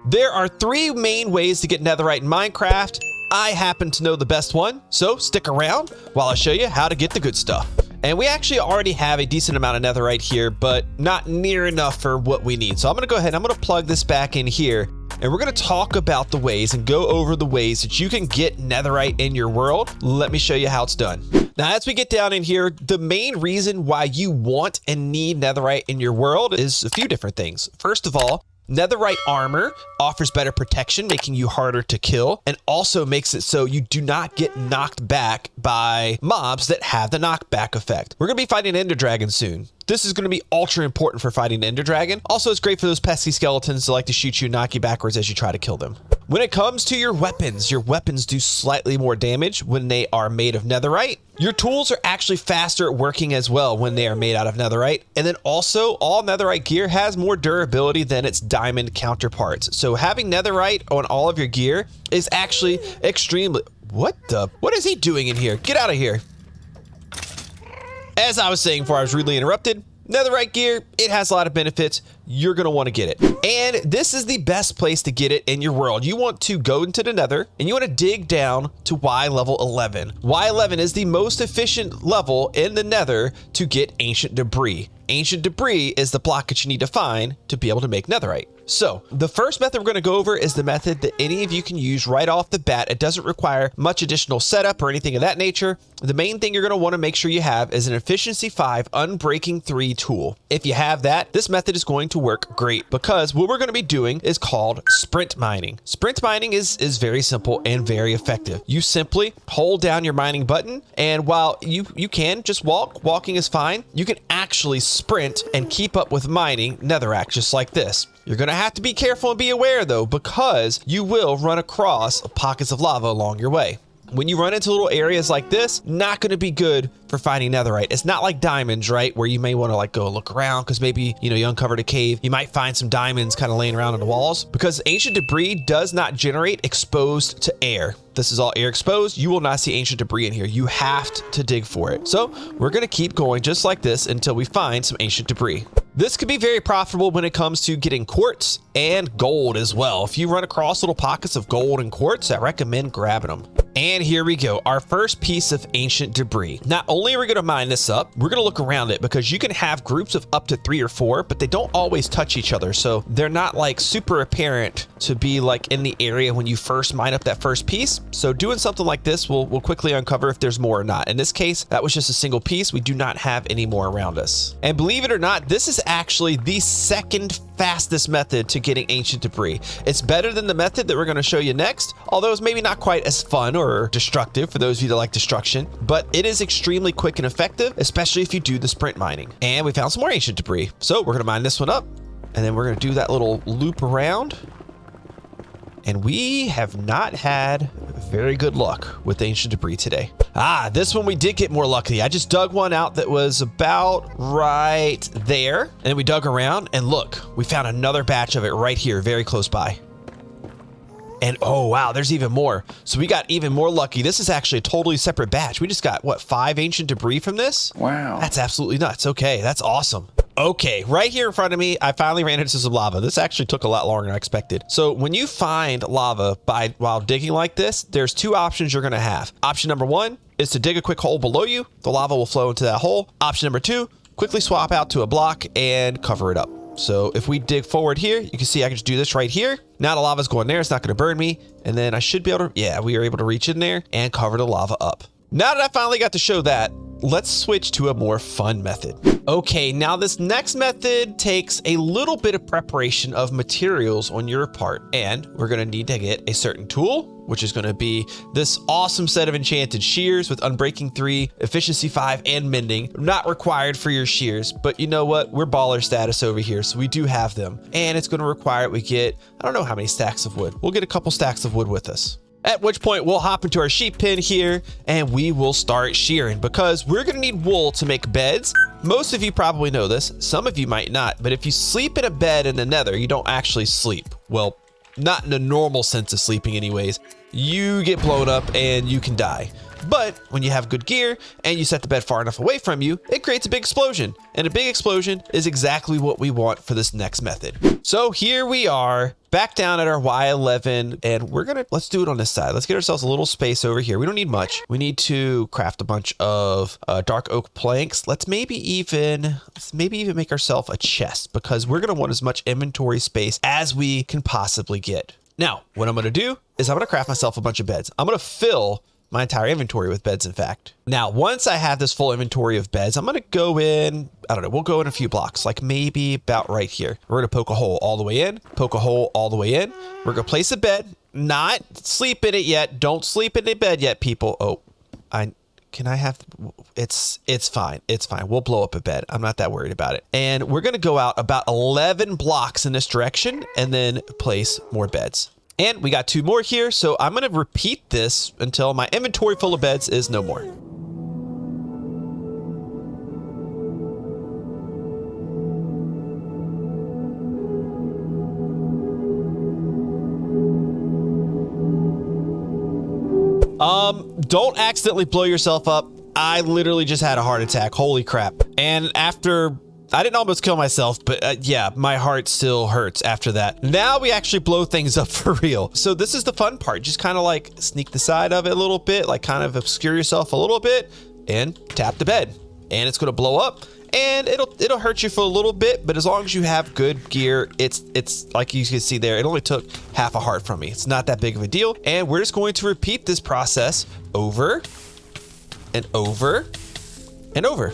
There are 3 main ways to get netherite in Minecraft. I happen to know the best one, so stick around while I show you how to get the good stuff. And we actually already have a decent amount of netherite here, but not near enough for what we need. So I'm gonna go ahead and I'm gonna plug this back in here, and we're gonna talk about the ways and go over the ways that you can get netherite in your world. Let me show you how it's done. Now, as we get down in here, the main reason why you want and need netherite in your world is a few different things. First of all, netherite armor offers better protection, making you harder to kill, and also makes it so you do not get knocked back by mobs that have the knockback effect. We're going to be fighting Ender Dragon soon. This is going to be ultra important for fighting Ender Dragon. Also, it's great for those pesky skeletons that like to shoot you, knock you backwards as you try to kill them. When it comes to your weapons do slightly more damage when they are made of netherite. Your tools are actually faster at working as well when they are made out of netherite. And then also, all netherite gear has more durability than its diamond counterparts. So having netherite on all of your gear is actually extremely... What is he doing in here? Get out of here. As I was saying before I was rudely interrupted, netherite gear, it has a lot of benefits. You're going to want to get it. And this is the best place to get it in your world. You want to go into the nether and you want to dig down to Y level 11. Y11 is the most efficient level in the nether to get ancient debris. Ancient debris is the block that you need to find to be able to make netherite. So the first method we're going to go over is the method that any of you can use right off the bat. It doesn't require much additional setup or anything of that nature. The main thing you're going to want to make sure you have is an efficiency 5 unbreaking 3 tool. If you have that, this method is going to work great because what we're going to be doing is called sprint mining. Sprint mining is very simple and very effective. You simply hold down your mining button, and while you can just walking is fine, you can actually sprint and keep up with mining netherrack just like this. You're going to have to be careful and be aware though, because you will run across pockets of lava along your way. When you run into little areas like this, not going to be good for finding netherite. It's not like diamonds, right? Where you may want to like go look around because maybe, you uncovered a cave. You might find some diamonds kind of laying around on the walls, because ancient debris does not generate exposed to air. This is all air exposed. You will not see ancient debris in here. You have to dig for it. So we're going to keep going just like this until we find some ancient debris. This could be very profitable when it comes to getting quartz and gold as well. If you run across little pockets of gold and quartz, I recommend grabbing them. And here we go, our first piece of ancient debris. Not only are we going to mine this up, we're going to look around it because you can have groups of up to 3 or 4, but they don't always touch each other. So they're not like super apparent to be like in the area when you first mine up that first piece. So doing something like this will quickly uncover if there's more or not. In this case, that was just a single piece. We do not have any more around us. And believe it or not, this is actually the second fastest method to getting ancient debris. It's better than the method that we're going to show you next, although it's maybe not quite as fun or destructive for those of you that like destruction, but it is extremely quick and effective, especially if you do the sprint mining. And we found some more ancient debris. So we're going to mine this one up, and then we're going to do that little loop around. And we have not had very good luck with ancient debris today. This one we did get more lucky. I just dug one out that was about right there. And then we dug around and look, we found another batch of it right here, very close by. And oh wow, there's even more. So we got even more lucky. This is actually a totally separate batch. We just got, what, 5 ancient debris from this? Wow. That's absolutely nuts. Okay, that's awesome. Okay, right here in front of me, I finally ran into some lava. This actually took a lot longer than I expected. So when you find lava while digging like this, there's 2 options you're gonna have. Option number 1 is to dig a quick hole below you. The lava will flow into that hole. Option number 2, quickly swap out to a block and cover it up. So if we dig forward here, you can see I can just do this right here. Now the lava's going there, it's not gonna burn me. And then I should be able to, yeah, we are able to reach in there and cover the lava up. Now that I finally got to show that, let's switch to a more fun method. Okay, now this next method takes a little bit of preparation of materials on your part, and we're gonna need to get a certain tool, which is gonna be this awesome set of enchanted shears with unbreaking 3, efficiency 5, and mending. Not required for your shears, but you know what? We're baller status over here, so we do have them. And it's gonna require we get, I don't know how many stacks of wood. We'll get a couple stacks of wood with us. At which point we'll hop into our sheep pen here and we will start shearing, because we're gonna need wool to make beds. Most of you probably know this, some of you might not, but if you sleep in a bed in the nether, you don't actually sleep. Well, not in the normal sense of sleeping anyways. You get blown up and you can die. But when you have good gear and you set the bed far enough away from you, it creates a big explosion. And a big explosion is exactly what we want for this next method. So here we are back down at our Y11, and let's do it on this side. Let's get ourselves a little space over here. We don't need much. We need to craft a bunch of dark oak planks. Let's maybe even make ourselves a chest, because we're going to want as much inventory space as we can possibly get. Now, what I'm going to do is I'm going to craft myself a bunch of beds. I'm going to fill my entire inventory with beds, in fact. Now, once I have this full inventory of beds, I'm going to go in, I don't know, we'll go in a few blocks, like maybe about right here. We're going to poke a hole all the way in, poke a hole all the way in. We're going to place a bed, not sleep in it yet. Don't sleep in the bed yet, people. Oh, it's fine. It's fine. We'll blow up a bed. I'm not that worried about it. And we're going to go out about 11 blocks in this direction and then place more beds. And we got 2 more here, so I'm going to repeat this until my inventory full of beds is no more. Don't accidentally blow yourself up. I literally just had a heart attack. Holy crap. And after... I didn't almost kill myself, but yeah, my heart still hurts after that. Now we actually blow things up for real. So this is the fun part. Just kind of like sneak the side of it a little bit, like kind of obscure yourself a little bit and tap the bed. And it's going to blow up and it'll hurt you for a little bit, but as long as you have good gear, it's like you can see there, it only took half a heart from me. It's not that big of a deal. And we're just going to repeat this process over and over and over.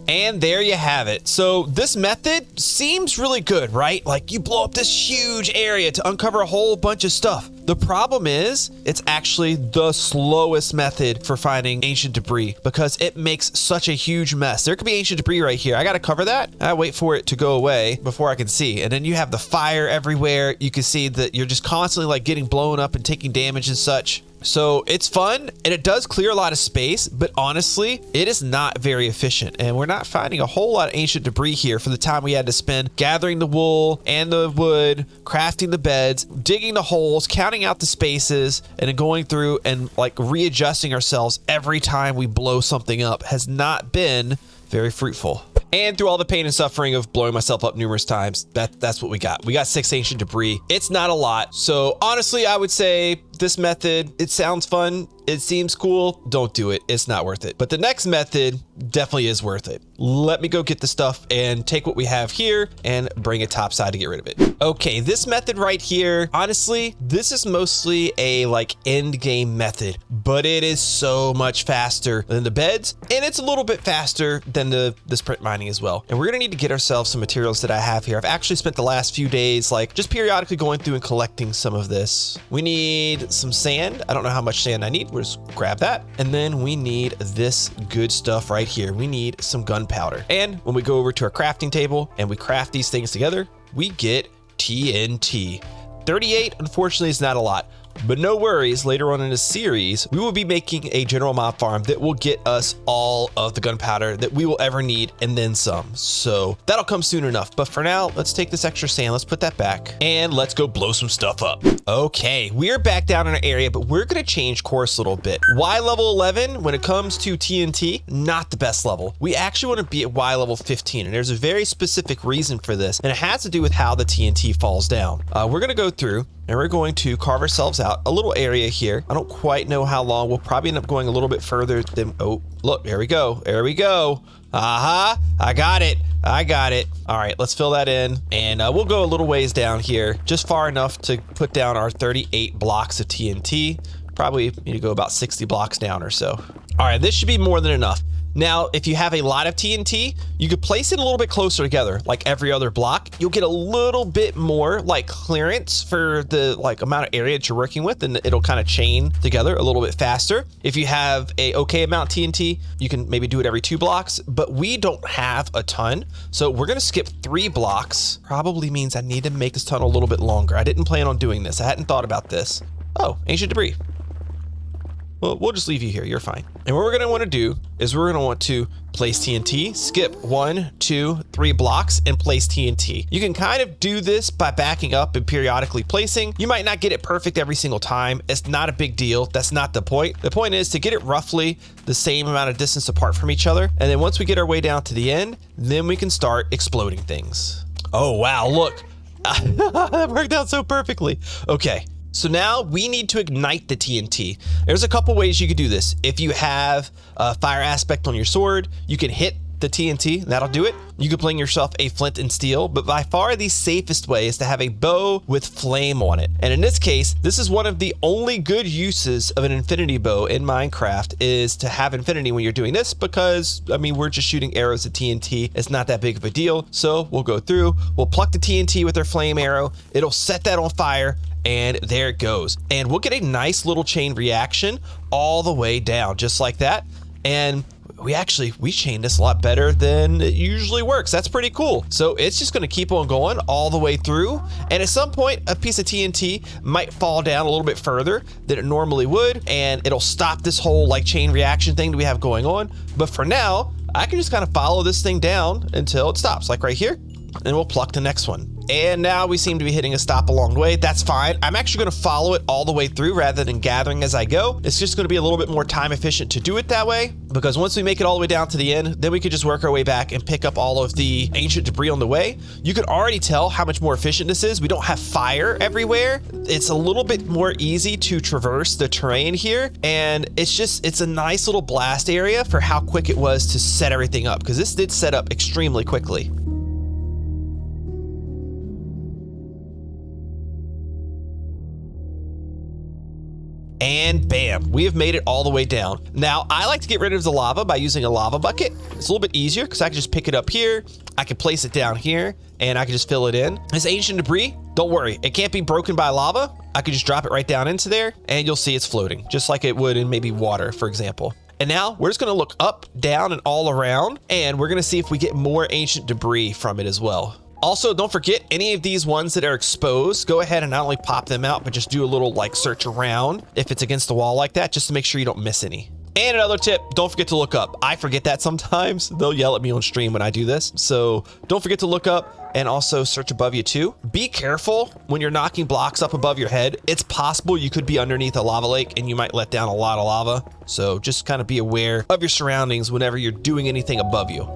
And there you have it. So this method seems really good, right? Like you blow up this huge area to uncover a whole bunch of stuff. The problem is it's actually the slowest method for finding ancient debris because it makes such a huge mess. There could be ancient debris right here. I got to cover that. I wait for it to go away before I can see. And then you have the fire everywhere. You can see that you're just constantly like getting blown up and taking damage and such. So it's fun and it does clear a lot of space, but honestly, it is not very efficient. And we're not finding a whole lot of ancient debris here for the time we had to spend gathering the wool and the wood, crafting the beds, digging the holes, counting out the spaces, and then going through and like readjusting ourselves every time we blow something up has not been very fruitful. And through all the pain and suffering of blowing myself up numerous times, that's what we got. We got 6 ancient debris. It's not a lot. So honestly, I would say this method, it sounds fun. It seems cool. Don't do it. It's not worth it. But the next method definitely is worth it. Let me go get the stuff and take what we have here and bring it topside to get rid of it. Okay, this method right here, honestly, this is mostly a like end game method, but it is so much faster than the beds, and it's a little bit faster than the sprint mining as well. And we're gonna need to get ourselves some materials that I have here. I've actually spent the last few days like just periodically going through and collecting some of this. We need some sand. I don't know how much sand I need. We'll just grab that. And then we need this good stuff right here. We need some gunpowder. And when we go over to our crafting table and we craft these things together, we get TNT. 38, unfortunately, is not a lot. But no worries, later on in the series, we will be making a general mob farm that will get us all of the gunpowder that we will ever need and then some. So that'll come soon enough. But for now, let's take this extra sand, let's put that back, and let's go blow some stuff up. Okay, we're back down in our area, but we're gonna change course a little bit. Y level 11, when it comes to TNT, not the best level. We actually wanna be at Y level 15, and there's a very specific reason for this, and it has to do with how the TNT falls down. We're gonna go through and we're going to carve ourselves out a little area here. I don't quite know how long. We'll probably end up going a little bit further than, oh, look, there we go. There we go. Aha, I got it. I got it. All right, let's fill that in. And we'll go a little ways down here, just far enough to put down our 38 blocks of TNT. Probably need to go about 60 blocks down or so. All right, this should be more than enough. Now, if you have a lot of TNT, you could place it a little bit closer together, like every other block. You'll get a little bit more like clearance for the like amount of area that you're working with, and it'll kind of chain together a little bit faster. If you have a okay amount of TNT, you can maybe do it every 2 blocks, but we don't have a ton. So we're gonna skip 3 blocks. Probably means I need to make this tunnel a little bit longer. I didn't plan on doing this. I hadn't thought about this. Oh, ancient debris. Well, we'll just leave you here. You're fine. And what we're going to want to do is we're going to want to place TNT, skip 1, 2, 3 blocks, and place TNT. You can kind of do this by backing up and periodically placing. You might not get it perfect every single time. It's not a big deal. That's not the point. The point is to get it roughly the same amount of distance apart from each other. And then once we get our way down to the end, then we can start exploding things. Oh, wow. Look, that worked out so perfectly. Okay. So now we need to ignite the TNT. There's a couple ways you could do this. If you have a fire aspect on your sword, you can hit the TNT, that'll do it. You could bring yourself a flint and steel, but by far the safest way is to have a bow with flame on it. And in this case, this is one of the only good uses of an infinity bow in Minecraft, is to have infinity when you're doing this, because I mean, we're just shooting arrows at TNT. It's not that big of a deal. So we'll go through, we'll pluck the TNT with our flame arrow. It'll set that on fire. And there it goes. And we'll get a nice little chain reaction all the way down, just like that. And we chained this a lot better than it usually works. That's pretty cool. So it's just gonna keep on going all the way through. And at some point, a piece of TNT might fall down a little bit further than it normally would. And it'll stop this whole like chain reaction thing that we have going on. But for now, I can just kind of follow this thing down until it stops, like right here. And we'll pluck the next one. And now we seem to be hitting a stop along the way. That's fine. I'm actually going to follow it all the way through rather than gathering as I go. It's just going to be a little bit more time efficient to do it that way, because once we make it all the way down to the end, then we could just work our way back and pick up all of the ancient debris on the way. You can already tell how much more efficient this is. We don't have fire everywhere. It's a little bit more easy to traverse the terrain here. And it's a nice little blast area for how quick it was to set everything up, because this did set up extremely quickly. And bam, we have made it all the way down. Now, I like to get rid of the lava by using a lava bucket. It's a little bit easier because I can just pick it up here. I can place it down here and I can just fill it in. This ancient debris, don't worry, it can't be broken by lava. I could just drop it right down into there and you'll see it's floating, just like it would in maybe water, for example. And now we're just gonna look up, down, and all around, and we're gonna see if we get more ancient debris from it as well. Also, don't forget any of these ones that are exposed, go ahead and not only pop them out, but just do a little like search around if it's against the wall like that, just to make sure you don't miss any. And another tip, don't forget to look up. I forget that sometimes. They'll yell at me on stream when I do this. So don't forget to look up and also search above you too. Be careful when you're knocking blocks up above your head. It's possible you could be underneath a lava lake and you might let down a lot of lava. So just kind of be aware of your surroundings whenever you're doing anything above you.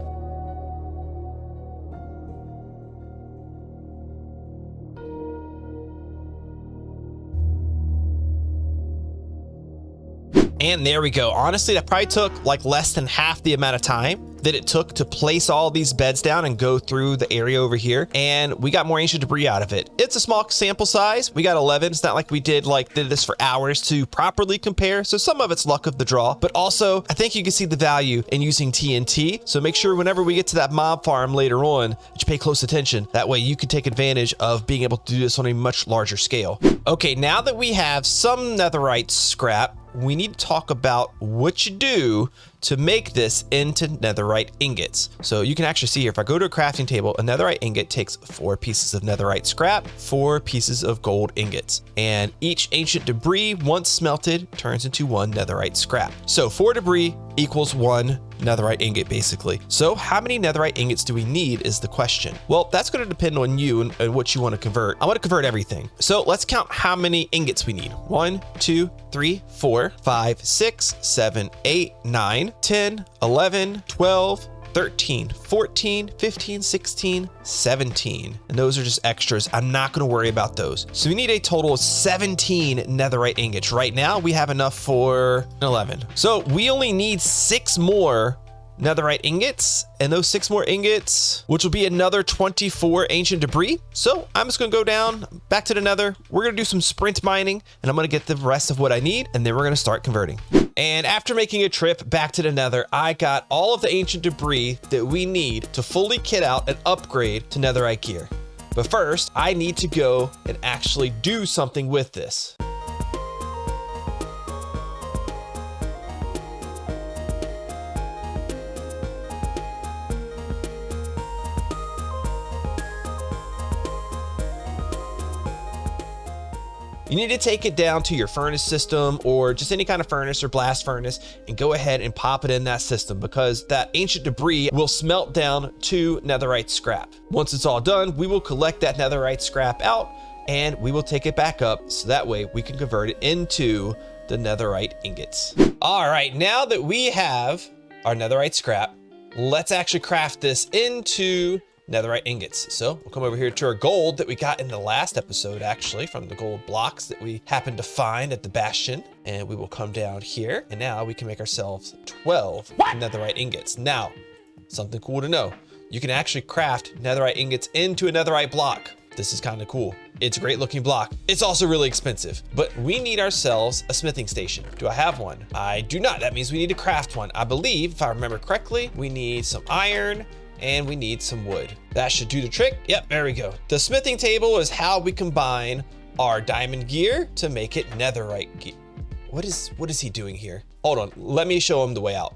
And there we go. Honestly, that probably took like less than half the amount of time that it took to place all these beds down and go through the area over here. And we got more ancient debris out of it. It's a small sample size. We got 11. It's not like we did this for hours to properly compare. So some of it's luck of the draw, but also I think you can see the value in using TNT. So make sure whenever we get to that mob farm later on, that you pay close attention. That way you can take advantage of being able to do this on a much larger scale. Okay, now that we have some netherite scrap, we need to talk about what you do to make this into netherite ingots. So you can actually see here, if I go to a crafting table, a netherite ingot takes 4 pieces of netherite scrap, 4 pieces of gold ingots, and each ancient debris, once smelted, turns into 1 netherite scrap. So 4 debris equals 1 netherite ingot, basically. So how many netherite ingots do we need is the question. Well, that's going to depend on you and what you want to convert. I want to convert everything. So let's count how many ingots we need. 1, 2, 3, 4, 5, 6, 7, 8, 9, 10, 11, 12, 13, 14, 15, 16, 17. And those are just extras. I'm not going to worry about those. So we need a total of 17 netherite ingots. Right now we have enough for 11. So we only need 6 more netherite ingots, and those 6 more ingots, which will be another 24 ancient debris. So I'm just gonna go down back to the nether. We're gonna do some sprint mining and I'm gonna get the rest of what I need, and then we're gonna start converting. And after making a trip back to the Nether, I got all of the ancient debris that we need to fully kit out and upgrade to Netherite gear. But first, I need to go and actually do something with this. You need to take it down to your furnace system or just any kind of furnace or blast furnace and go ahead and pop it in that system because that ancient debris will smelt down to netherite scrap. Once it's all done, we will collect that netherite scrap out and we will take it back up so that way we can convert it into the netherite ingots. All right, now that we have our netherite scrap, let's actually craft this into netherite ingots. So we'll come over here to our gold that we got in the last episode, actually, from the gold blocks that we happened to find at the bastion. And we will come down here and now we can make ourselves 12 netherite ingots. Now, something cool to know. You can actually craft netherite ingots into a netherite block. This is kind of cool. It's a great looking block. It's also really expensive, but we need ourselves a smithing station. Do I have one? I do not. That means we need to craft one. I believe, if I remember correctly, we need some iron, and we need some wood. That should do the trick. Yep, there we go. The smithing table is how we combine our diamond gear to make it netherite gear. What is he doing here? Hold on, let me show him the way out.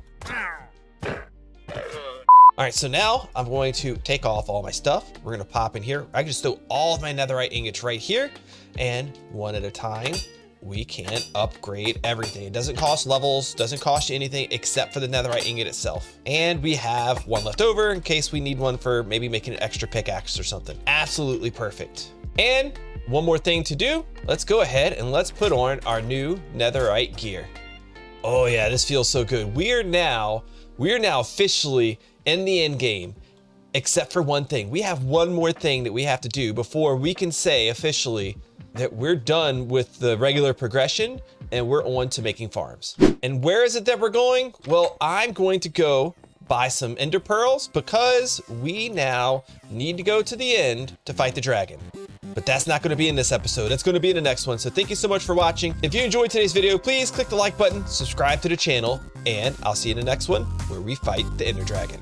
All right, so now I'm going to take off all my stuff. We're gonna pop in here. I can just throw all of my netherite ingots right here, and one at a time, we can upgrade everything. It doesn't cost levels, doesn't cost you anything except for the netherite ingot itself. And we have one left over in case we need one for maybe making an extra pickaxe or something. Absolutely perfect. And one more thing to do, let's go ahead and let's put on our new netherite gear. Oh yeah, this feels so good. We are now officially in the end game, except for one thing. We have one more thing that we have to do before we can say officially that we're done with the regular progression and we're on to making farms. And where is it that we're going? Well, I'm going to go buy some ender pearls because we now need to go to the end to fight the dragon. But that's not going to be in this episode. That's going to be in the next one. So thank you so much for watching. If you enjoyed today's video, please click the like button, subscribe to the channel, and I'll see you in the next one where we fight the ender dragon.